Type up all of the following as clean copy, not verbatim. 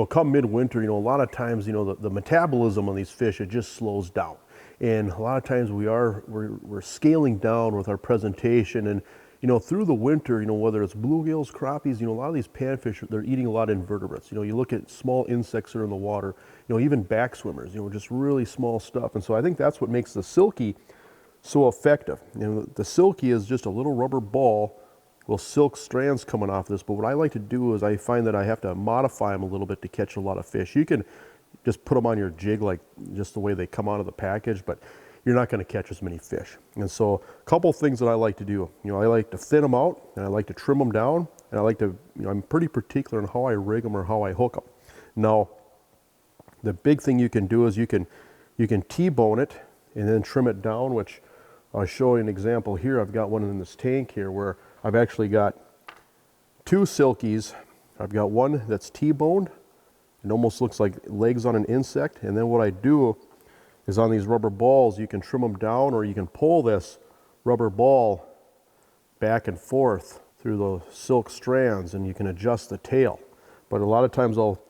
come midwinter, a lot of times, the metabolism on these fish, it just slows down. And a lot of times we're scaling down with our presentation. And, through the winter, whether it's bluegills, crappies, a lot of these panfish, they're eating a lot of invertebrates. You look at small insects that are in the water, even back swimmers, just really small stuff. And so I think that's what makes the silky so effective. The silky is just a little rubber ball with silk strands coming off this, but what I like to do is I find that I have to modify them a little bit to catch a lot of fish. You can just put them on your jig like just the way they come out of the package, but you're not going to catch as many fish. And so a couple things that I like to do, I like to thin them out, and I like to trim them down, and I like to, I'm pretty particular on how I rig them or how I hook them. Now, the big thing you can do is you can T-bone it and then trim it down, which I'll show you an example here. I've got one in this tank here where I've actually got two silkies. I've got one that's T-boned. It almost looks like legs on an insect. And then what I do is on these rubber balls, you can trim them down, or you can pull this rubber ball back and forth through the silk strands, and you can adjust the tail. But a lot of times I'll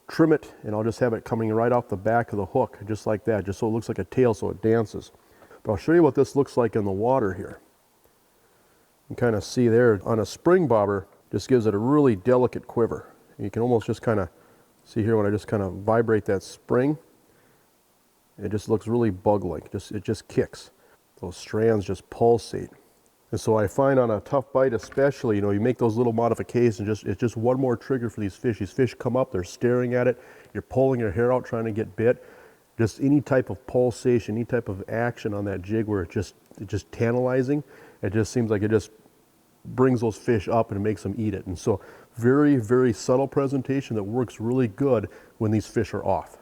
trim it, and I'll just have it coming right off the back of the hook, just like that, just so it looks like a tail, so it dances. But I'll show you what this looks like in the water here. You can kind of see there on a spring bobber, just gives it a really delicate quiver. And you can almost just kind of see here when I just kind of vibrate that spring, it just looks really bug-like. It just kicks. Those strands just pulsate. And so I find on a tough bite especially, you make those little modifications, it's just one more trigger for these fish. These fish come up, they're staring at it, you're pulling your hair out trying to get bit. Just any type of pulsation, any type of action on that jig where it's just tantalizing, it just seems like it just brings those fish up and makes them eat it. And so very, very subtle presentation that works really good when these fish are off.